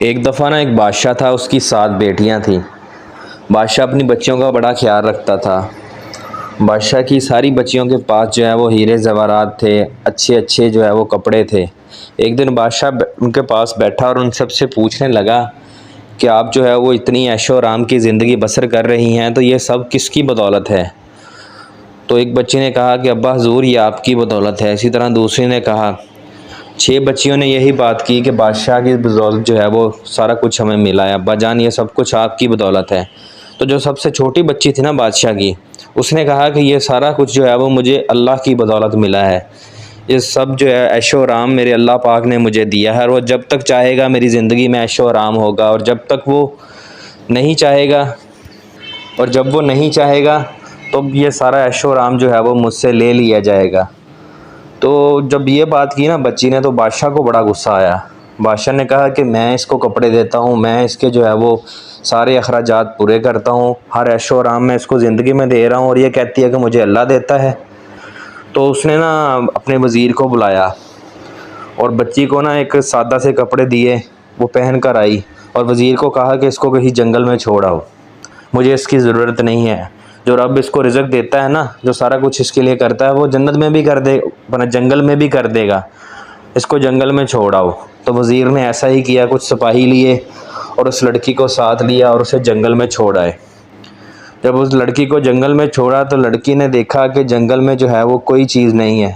ایک دفعہ نا ایک بادشاہ تھا، اس کی 7 بیٹیاں تھیں۔ بادشاہ اپنی بچیوں کا بڑا خیال رکھتا تھا۔ بادشاہ کی ساری بچیوں کے پاس جو ہے وہ ہیرے زیورات تھے، اچھے اچھے جو ہے وہ کپڑے تھے۔ ایک دن بادشاہ ان کے پاس بیٹھا اور ان سب سے پوچھنے لگا کہ آپ جو ہے وہ اتنی عیش و آرام کی زندگی بسر کر رہی ہیں تو یہ سب کس کی بدولت ہے؟ تو ایک بچی نے کہا کہ ابا حضور یہ آپ کی بدولت ہے۔ اسی طرح دوسری نے کہا۔ 6 بچیوں نے یہی بات کی کہ بادشاہ کی بدولت جو ہے وہ سارا کچھ ہمیں ملا ہے، ابا جان یہ سب کچھ آپ کی بدولت ہے۔ تو جو سب سے چھوٹی بچی تھی نا بادشاہ کی، اس نے کہا کہ یہ سارا کچھ جو ہے وہ مجھے اللہ کی بدولت ملا ہے۔ یہ سب جو ہے عیش و آرام میرے اللہ پاک نے مجھے دیا ہے، اور وہ جب تک چاہے گا میری زندگی میں عیش و آرام ہوگا، اور جب تک وہ نہیں چاہے گا جب وہ نہیں چاہے گا تو یہ سارا عیش و آرام جو ہے وہ مجھ سے لے لیا جائے گا۔ تو جب یہ بات کی نا بچی نے تو بادشاہ کو بڑا غصہ آیا۔ بادشاہ نے کہا کہ میں اس کو کپڑے دیتا ہوں، میں اس کے جو ہے وہ سارے اخراجات پورے کرتا ہوں، ہر عیش و آرام میں اس کو زندگی میں دے رہا ہوں، اور یہ کہتی ہے کہ مجھے اللہ دیتا ہے۔ تو اس نے نا اپنے وزیر کو بلایا اور بچی کو نا ایک سادہ سے کپڑے دیے، وہ پہن کر آئی، اور وزیر کو کہا کہ اس کو کہیں جنگل میں چھوڑ آؤ، مجھے اس کی ضرورت نہیں ہے۔ جو رب اس کو رزق دیتا ہے نا، جو سارا کچھ اس کے لیے کرتا ہے، وہ جنت میں بھی کر دے، جنگل میں بھی کر دے گا، اس کو جنگل میں چھوڑ آؤ۔ تو وزیر نے ایسا ہی کیا، کچھ سپاہی لیے اور اس لڑکی کو ساتھ لیا اور اسے جنگل میں چھوڑ آئے۔ جب اس لڑکی کو جنگل میں چھوڑا تو لڑکی نے دیکھا کہ جنگل میں جو ہے وہ کوئی چیز نہیں ہے،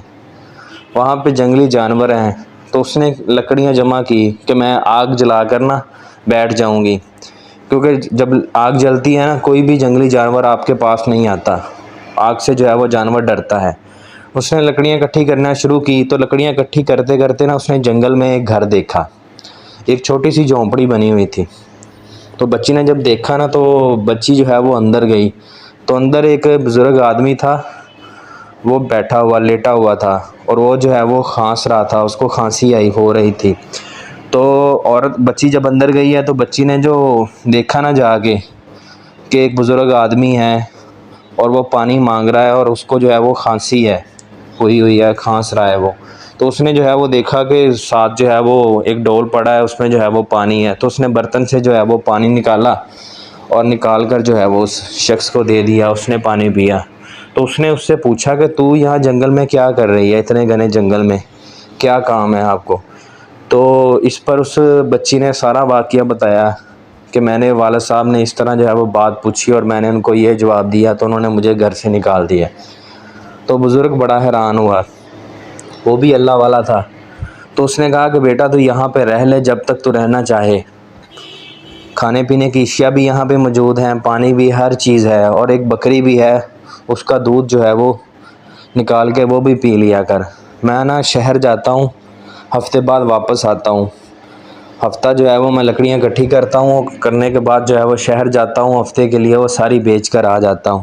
وہاں پہ جنگلی جانور ہیں۔ تو اس نے لکڑیاں جمع کی کہ میں آگ جلا کر نا بیٹھ جاؤں گی، کیونکہ جب آگ جلتی ہے نا کوئی بھی جنگلی جانور آپ کے پاس نہیں آتا، آگ سے جو ہے وہ جانور ڈرتا ہے۔ اس نے لکڑیاں اکٹھی کرنا شروع کی، تو لکڑیاں اکٹھی کرتے کرتے نا اس نے جنگل میں ایک گھر دیکھا، ایک چھوٹی سی جھونپڑی بنی ہوئی تھی۔ تو بچی نے جب دیکھا نا تو بچی جو ہے وہ اندر گئی، تو اندر ایک بزرگ آدمی تھا، وہ بیٹھا ہوا لیٹا ہوا تھا، اور وہ جو ہے وہ کھانس رہا تھا، اس کو کھانسی ہو رہی تھی۔ تو عورت بچی جب اندر گئی ہے تو بچی نے جو دیکھا نا جا کے کہ ایک بزرگ آدمی ہے اور وہ پانی مانگ رہا ہے، اور اس کو جو ہے وہ کھانسی ہے ہوئی ہے، کھانس رہا ہے وہ۔ تو اس نے جو ہے وہ دیکھا کہ ساتھ جو ہے وہ ایک ڈول پڑا ہے، اس میں جو ہے وہ پانی ہے، تو اس نے برتن سے جو ہے وہ پانی نکالا اور نکال کر جو ہے وہ اس شخص کو دے دیا، اس نے پانی پیا۔ تو اس نے اس سے پوچھا کہ تو یہاں جنگل میں کیا کر رہی ہے، اتنے گھنے جنگل میں کیا کام ہے آپ کو؟ تو اس پر اس بچی نے سارا واقعہ بتایا کہ میں نے والد صاحب نے اس طرح جو ہے وہ بات پوچھی اور میں نے ان کو یہ جواب دیا تو انہوں نے مجھے گھر سے نکال دیا۔ تو بزرگ بڑا حیران ہوا، وہ بھی اللہ والا تھا۔ تو اس نے کہا کہ بیٹا تو یہاں پہ رہ لے جب تک تو رہنا چاہے، کھانے پینے کی اشیاء بھی یہاں پہ موجود ہیں، پانی بھی، ہر چیز ہے، اور ایک بکری بھی ہے، اس کا دودھ جو ہے وہ نکال کے وہ بھی پی لیا کر۔ میں نا شہر جاتا ہوں، ہفتے بعد واپس آتا ہوں، ہفتہ جو ہے وہ میں لکڑیاں اکٹھی کرتا ہوں، کرنے کے بعد جو ہے وہ شہر جاتا ہوں ہفتے کے لیے، وہ ساری بیچ کر آ جاتا ہوں۔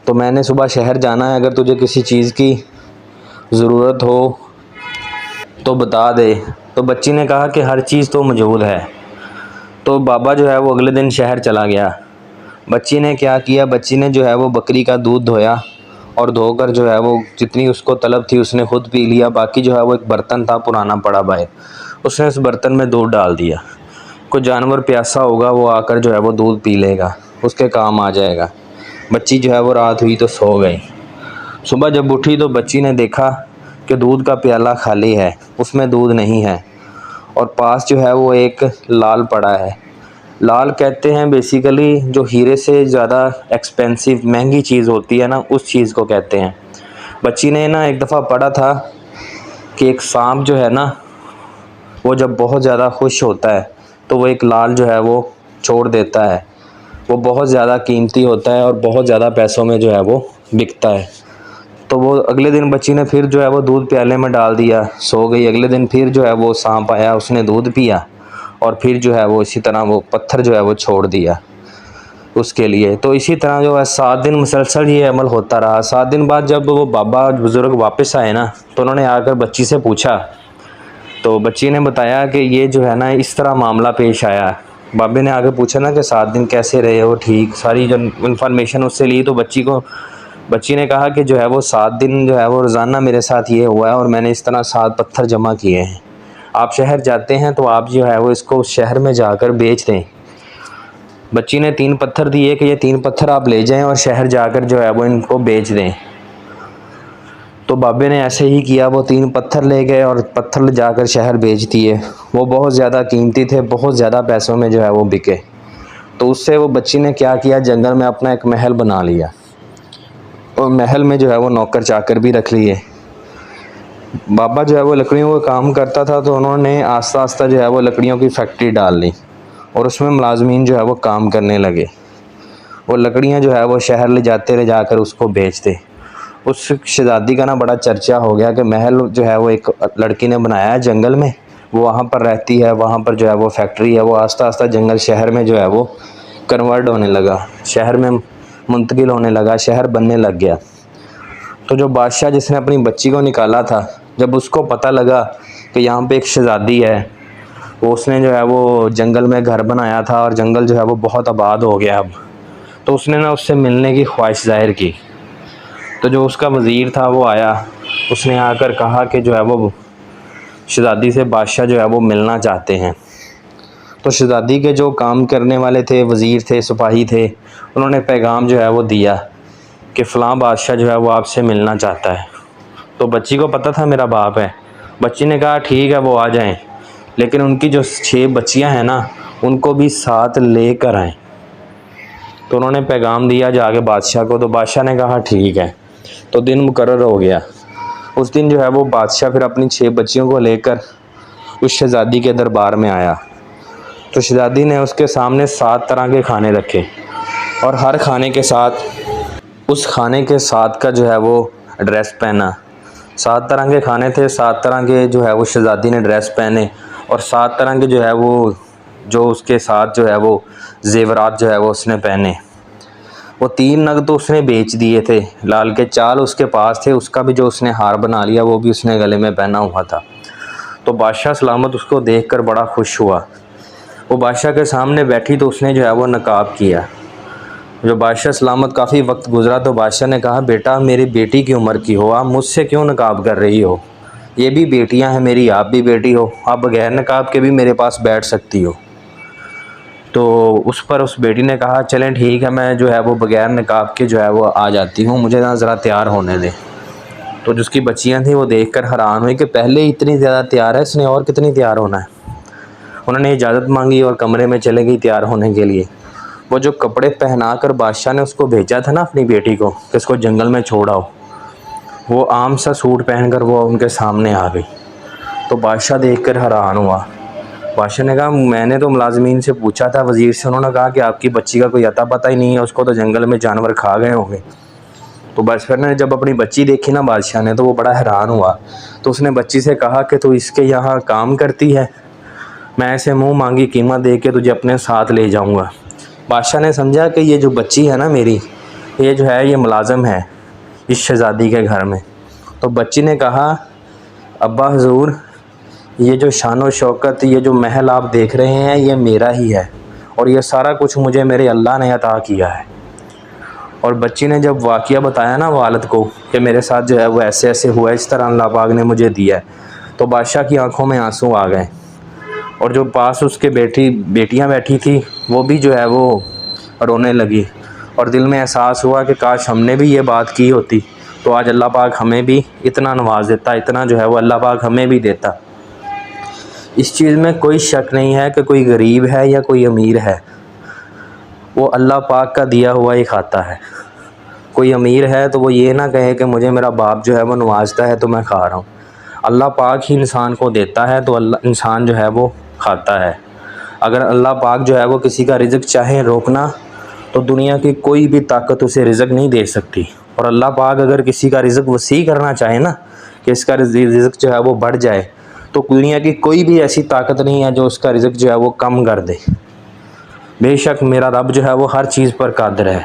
تو میں نے صبح شہر جانا ہے، اگر تجھے کسی چیز کی ضرورت ہو تو بتا دے۔ تو بچی نے کہا کہ ہر چیز تو موجود ہے۔ تو بابا جو ہے وہ اگلے دن شہر چلا گیا۔ بچی نے کیا کیا، بچی نے جو ہے وہ بکری کا دودھ دھویا، اور دھو کر جو ہے وہ جتنی اس کو طلب تھی اس نے خود پی لیا، باقی جو ہے وہ ایک برتن تھا پرانا پڑا باہر، اس نے اس برتن میں دودھ ڈال دیا۔ کوئی جانور پیاسا ہوگا وہ آ کر جو ہے وہ دودھ پی لے گا، اس کے کام آ جائے گا۔ بچی جو ہے وہ رات ہوئی تو سو گئی۔ صبح جب اٹھی تو بچی نے دیکھا کہ دودھ کا پیالہ خالی ہے، اس میں دودھ نہیں ہے، اور پاس جو ہے وہ ایک لال پڑا ہے۔ لال کہتے ہیں بیسیکلی جو ہیرے سے زیادہ ایکسپینسو مہنگی چیز ہوتی ہے نا، اس چیز کو کہتے ہیں۔ بچی نے نا ایک دفعہ پڑھا تھا کہ ایک سانپ جو ہے نا وہ جب بہت زیادہ خوش ہوتا ہے تو وہ ایک لال جو ہے وہ چھوڑ دیتا ہے، وہ بہت زیادہ قیمتی ہوتا ہے اور بہت زیادہ پیسوں میں جو ہے وہ بکتا ہے۔ تو وہ اگلے دن بچی نے پھر جو ہے وہ دودھ پیالے میں ڈال دیا، سو گئی۔ اگلے دن پھر جو ہے وہ سانپ آیا، اس نے دودھ پیا، اور پھر جو ہے وہ اسی طرح وہ پتھر جو ہے وہ چھوڑ دیا اس کے لیے۔ تو اسی طرح جو ہے 7 دن مسلسل یہ عمل ہوتا رہا۔ 7 دن بعد جب وہ بابا بزرگ واپس آئے نا تو انہوں نے آ کر بچی سے پوچھا، تو بچی نے بتایا کہ یہ جو ہے نا اس طرح معاملہ پیش آیا۔ بابے نے آ کے پوچھا نا کہ 7 دن کیسے رہے ہو، ٹھیک، ساری جو انفارمیشن اس سے لی، تو بچی نے کہا کہ جو ہے وہ 7 دن جو ہے وہ روزانہ میرے ساتھ یہ ہوا ہے، اور میں نے اس طرح 7 پتھر جمع کیے ہیں۔ آپ شہر جاتے ہیں تو آپ جو ہے وہ اس کو شہر میں جا کر بیچ دیں۔ بچی نے 3 پتھر دیے کہ یہ 3 پتھر آپ لے جائیں اور شہر جا کر جو ہے وہ ان کو بیچ دیں۔ تو بابے نے ایسے ہی کیا، وہ 3 پتھر لے گئے اور پتھر لے جا کر شہر بیچ دیے۔ وہ بہت زیادہ قیمتی تھے، بہت زیادہ پیسوں میں جو ہے وہ بکے۔ تو اس سے وہ بچی نے کیا کیا، جنگل میں اپنا ایک محل بنا لیا، اور محل میں جو ہے وہ نوکر چاکر بھی رکھ لیے۔ بابا جو ہے وہ لکڑیوں کا کام کرتا تھا، تو انہوں نے آہستہ آہستہ جو ہے وہ لکڑیوں کی فیکٹری ڈال لی اور اس میں ملازمین جو ہے وہ کام کرنے لگے، اور لکڑیاں جو ہے وہ شہر لے جا کر اس کو بیچتے۔ اس شہزادی کا نا بڑا چرچہ ہو گیا کہ محل جو ہے وہ ایک لڑکی نے بنایا ہے جنگل میں، وہ وہاں پر رہتی ہے، وہاں پر جو ہے وہ فیکٹری ہے۔ وہ آہستہ آہستہ جنگل شہر میں جو ہے وہ کنورٹ ہونے لگا، شہر میں منتقل ہونے لگا، شہر بننے لگ گیا۔ تو جو بادشاہ جس نے اپنی بچی کو نکالا تھا، جب اس کو پتہ لگا کہ یہاں پہ ایک شہزادی ہے، وہ اس نے جو ہے وہ جنگل میں گھر بنایا تھا اور جنگل جو ہے وہ بہت آباد ہو گیا اب، تو اس نے نا اس سے ملنے کی خواہش ظاہر کی۔ تو جو اس کا وزیر تھا وہ آیا، اس نے آ کر کہا کہ جو ہے وہ شہزادی سے بادشاہ جو ہے وہ ملنا چاہتے ہیں۔ تو شہزادی کے جو کام کرنے والے تھے، وزیر تھے، سپاہی تھے، انہوں نے پیغام جو ہے وہ دیا کہ فلاں بادشاہ جو ہے وہ آپ سے ملنا چاہتا ہے۔ تو بچی کو پتہ تھا میرا باپ ہے، بچی نے کہا ٹھیک ہے وہ آ جائیں، لیکن ان کی جو 6 بچیاں ہیں نا ان کو بھی ساتھ لے کر آئیں۔ تو انہوں نے پیغام دیا جا کے بادشاہ کو، تو بادشاہ نے کہا ٹھیک ہے۔ تو دن مقرر ہو گیا، اس دن جو ہے وہ بادشاہ پھر اپنی 6 بچیوں کو لے کر اس شہزادی کے دربار میں آیا۔ تو شہزادی نے اس کے سامنے 7 طرح کے کھانے رکھے، اور ہر کھانے کے ساتھ اس کھانے کے ساتھ کا جو ہے وہ ڈریس پہنا۔ 7 طرح کے کھانے تھے، 7 طرح کے جو ہے وہ شہزادی نے ڈریس پہنے، اور 7 طرح کے جو ہے وہ جو اس کے ساتھ جو ہے وہ زیورات جو ہے وہ اس نے پہنے۔ وہ 3 نگ تو اس نے بیچ دیے تھے، لال کے چال اس کے پاس تھے، اس کا بھی جو اس نے ہار بنا لیا وہ بھی اس نے گلے میں پہنا ہوا تھا۔ تو بادشاہ سلامت اس کو دیکھ کر بڑا خوش ہوا۔ وہ بادشاہ کے سامنے بیٹھی تو اس نے جو ہے وہ نقاب کیا۔ جو بادشاہ سلامت کافی وقت گزرا تو بادشاہ نے کہا بیٹا میری بیٹی کی عمر کی ہو، آپ مجھ سے کیوں نقاب کر رہی ہو؟ یہ بھی بیٹیاں ہیں میری، آپ بھی بیٹی ہو، آپ بغیر نقاب کے بھی میرے پاس بیٹھ سکتی ہو۔ تو اس پر اس بیٹی نے کہا چلیں ٹھیک ہے، میں جو ہے وہ بغیر نقاب کے جو ہے وہ آ جاتی ہوں، مجھے نا ذرا تیار ہونے دیں۔ تو جس کی بچیاں تھیں وہ دیکھ کر حیران ہوئی کہ پہلے اتنی زیادہ تیار ہے، اس نے اور کتنی تیار ہونا ہے۔ انہوں نے اجازت مانگی اور کمرے میں چلے گئی تیار ہونے کے لیے۔ وہ جو کپڑے پہنا کر بادشاہ نے اس کو بھیجا تھا نا اپنی بیٹی کو کہ اس کو جنگل میں چھوڑ آؤ، وہ عام سا سوٹ پہن کر وہ ان کے سامنے آ گئی۔ تو بادشاہ دیکھ کر حیران ہوا۔ بادشاہ نے کہا میں نے تو ملازمین سے پوچھا تھا، وزیر سے، انہوں نے کہا کہ آپ کی بچی کا کوئی اتا پتہ ہی نہیں ہے، اس کو تو جنگل میں جانور کھا گئے ہوں گے۔ تو بادشاہ نے جب اپنی بچی دیکھی نا بادشاہ نے، تو وہ بڑا حیران ہوا۔ تو اس نے بچی سے کہا کہ تو اس کے یہاں کام کرتی ہے، میں ایسے منہ مانگی قیمت دے کے تجھے اپنے ساتھ لے جاؤں گا۔ بادشاہ نے سمجھا کہ یہ جو بچی ہے نا میری، یہ جو ہے یہ ملازم ہے اس شہزادی کے گھر میں۔ تو بچی نے کہا ابا حضور، یہ جو شان و شوکت، یہ جو محل آپ دیکھ رہے ہیں یہ میرا ہی ہے، اور یہ سارا کچھ مجھے میرے اللہ نے عطا کیا ہے۔ اور بچی نے جب واقعہ بتایا نا والد کو کہ میرے ساتھ جو ہے وہ ایسے ایسے ہوا ہے، اس طرح اللہ پاک نے مجھے دیا ہے، تو بادشاہ کی آنکھوں میں آنسو آ گئے۔ اور جو پاس اس کے بیٹیاں بیٹھی تھی وہ بھی جو ہے وہ رونے لگی، اور دل میں احساس ہوا کہ کاش ہم نے بھی یہ بات کی ہوتی تو آج اللہ پاک ہمیں بھی اتنا نواز دیتا، اتنا جو ہے وہ اللہ پاک ہمیں بھی دیتا۔ اس چیز میں کوئی شک نہیں ہے کہ کوئی غریب ہے یا کوئی امیر ہے، وہ اللہ پاک کا دیا ہوا ہی کھاتا ہے۔ کوئی امیر ہے تو وہ یہ نہ کہے کہ مجھے میرا باپ جو ہے وہ نوازتا ہے تو میں کھا رہا ہوں۔ اللہ پاک ہی انسان کو دیتا ہے تو انسان جو ہے وہ کھاتا ہے۔ اگر اللہ پاک جو ہے وہ کسی کا رزق چاہے روکنا تو دنیا کی کوئی بھی طاقت اسے رزق نہیں دے سکتی، اور اللہ پاک اگر کسی کا رزق وسیع کرنا چاہے نا کہ اس کا رزق جو ہے وہ بڑھ جائے، تو دنیا کی کوئی بھی ایسی طاقت نہیں ہے جو اس کا رزق جو ہے وہ کم کر دے۔ بے شک میرا رب جو ہے وہ ہر چیز پر قادر ہے۔